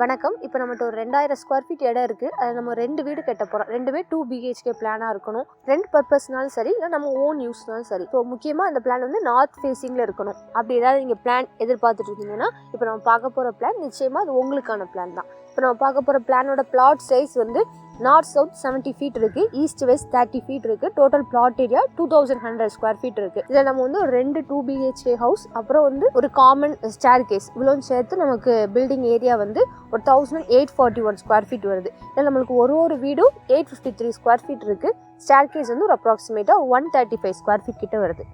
வணக்கம். இப்போ நம்மகிட்ட ஒரு 2000 ஸ்கொயர் ஃபீட் இடம் இருக்குது. அதில் நம்ம 2 வீடு கட்ட போகிறோம். 2மே 2 BHK பிளானாக இருக்கணும். ரெண்ட் பர்பஸ்னாலும் சரி, இல்லை நம்ம ஓன் யூஸ்னாலும் சரி. ஸோ முக்கியமாக அந்த பிளான் வந்து நார்த் ஃபேஸிங்கில் இருக்கணும். அப்படி ஏதாவது நீங்கள் பிளான் எதிர்பார்த்துட்டு இருந்தீங்கன்னா, இப்போ நம்ம பார்க்க போகிற பிளான் நிச்சயமாக அது உங்களுக்கான பிளான் தான். இப்போ நம்ம பார்க்க போகிற பிளானோட பிளாட் சைஸ் வந்து நார்த் சவுத் 70 ஃபீட் இருக்குது, ஈஸ்ட் வெஸ்ட் 30 ஃபீட் இருக்குது. Total plot area 2100 square feet இருக்குது. இதில் நம்ம வந்து ஒரு 2 BHK ஹவுஸ், அப்புறம் வந்து ஒரு காமன் ஸ்டேர் கேஸ், இவ்வளோ சேர்த்து நமக்கு பில்டிங் ஏரியா வந்து ஒரு 1841 ஸ்கொயர் ஃபீட் வருது. இதில் நம்மளுக்கு ஒரு வீடும் 853 ஸ்கொயர் ஃபீட் இருக்குது. ஸ்டேர் கேஸ் வந்து ஒரு அப்ராக்சிமேட்டாக 135 ஸ்கொயர் ஃபீட் கிட்ட வருது.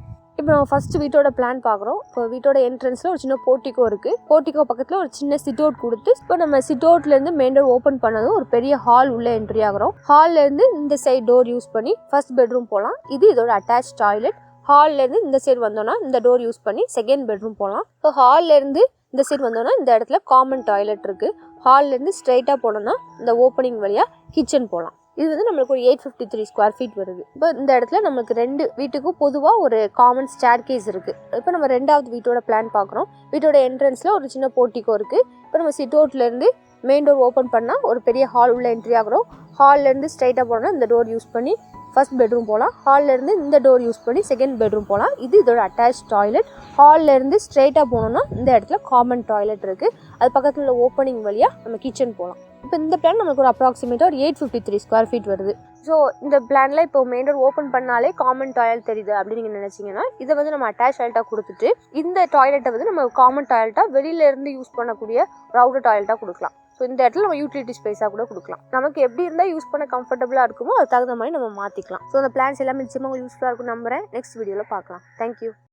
இப்போ நம்ம ஃபர்ஸ்ட் வீட்டோட பிளான் பார்க்குறோம். இப்போ வீட்டோட என்ட்ரன்ஸில் ஒரு சின்ன போர்ட்டிகோ இருக்குது. போர்ட்டிகோ பக்கத்தில் ஒரு சின்ன சிட் அவுட் கொடுத்து, இப்போ நம்ம சிட் அவுட்லேருந்து மெயின் டோர் ஓப்பன் பண்ணதும் ஒரு பெரிய ஹால் உள்ளே என்ட்ரி ஆகிறோம். ஹால்லேருந்து இந்த சைட் டோர் யூஸ் பண்ணி ஃபர்ஸ்ட் பெட்ரூம் போகலாம். இது இதோட அட்டாச் டாய்லெட். ஹால்லேருந்து இந்த சைடு வந்தோன்னா இந்த டோர் யூஸ் பண்ணி செகண்ட் பெட்ரூம் போகலாம். இப்போ ஹால்லேருந்து இந்த சைடு வந்தோன்னா இந்த இடத்துல காமன் டாய்லெட் இருக்குது. ஹால்லேருந்து ஸ்ட்ரைட்டாக போனோம்னா இந்த ஓப்பனிங் வழியாக கிச்சன் போகலாம். இது வந்து நம்மளுக்கு ஒரு 853 ஸ்கொயர் ஃபீட் வருது. இப்போ இந்த இடத்துல நம்மளுக்கு 2 வீட்டுக்கும் பொதுவாக ஒரு காமன் ஸ்டேர் கேஸ் இருக்குது. இப்போ நம்ம 2வது வீட்டோட பிளான் பார்க்குறோம். வீட்டோட என்ட்ரன்ஸில் ஒரு சின்ன போர்ட்டிகோ இருக்குது. இப்போ நம்ம சிட் அவுட்லேருந்து மெயின் டோர் ஓப்பன் பண்ணால் ஒரு பெரிய ஹால் உள்ள என்ட்ரி ஆகிறோம். ஹால்லேருந்து ஸ்ட்ரைட்டாக போனோம்னா இந்த டோர் யூஸ் பண்ணி ஃபர்ஸ்ட் பெட்ரூம் போகலாம். ஹால்லேருந்து இந்த டோர் யூஸ் பண்ணி செகண்ட் பெட்ரூம் போகலாம். இது இதோட அட்டாச் டாய்லெட். ஹால்லேருந்து ஸ்ட்ரைட்டாக போனோம்னா இந்த இடத்துல காமன் டாய்லெட் இருக்குது. அது பக்கத்தில் உள்ள ஓப்பனிங் வழியாக நம்ம கிச்சன் போகலாம். இப்போ இந்த பிளான் நமக்கு ஒரு அப்ராக்சிமேட்டாக ஒரு 853 ஸ்கொயர் ஃபீட் வருது. ஸோ இந்த பிளானில் இப்போ மெயின் டோர் ஓப்பன் பண்ணாலே காமன் டாய்லெட் தெரியுது அப்படின்னு நீங்கள் நினச்சிங்கன்னா, இதை வந்து நம்ம அட்டாச் டாய்லெட்டாக கொடுத்துட்டு இந்த டாய்லெட்டை வந்து நம்ம காமன் டாய்லெட்டாக வெளியிலேருந்து யூஸ் பண்ணக்கூடிய ஒரு அவுட்டர் டாய்லெட்டாக கொடுக்கலாம். ஸோ இந்த இடத்துல நம்ம யூட்டிலிட்டி ஸ்பேஸாக கூட கொடுக்கலாம். நமக்கு எப்படி இருந்தால் யூஸ் பண்ண கம்ஃபர்டபுளாக இருக்குமோ அது தகுந்த மாதிரி நம்ம மாற்றிக்கலாம். ஸோ அந்த பிளான்ஸ் எல்லாமே நிச்சயமாக உங்களுக்கு யூஸ்ஃபுல்லாக இருக்கும் நம்புறேன். நெக்ஸ்ட் வீடியோவில் பார்க்கலாம். தேங்க்யூ.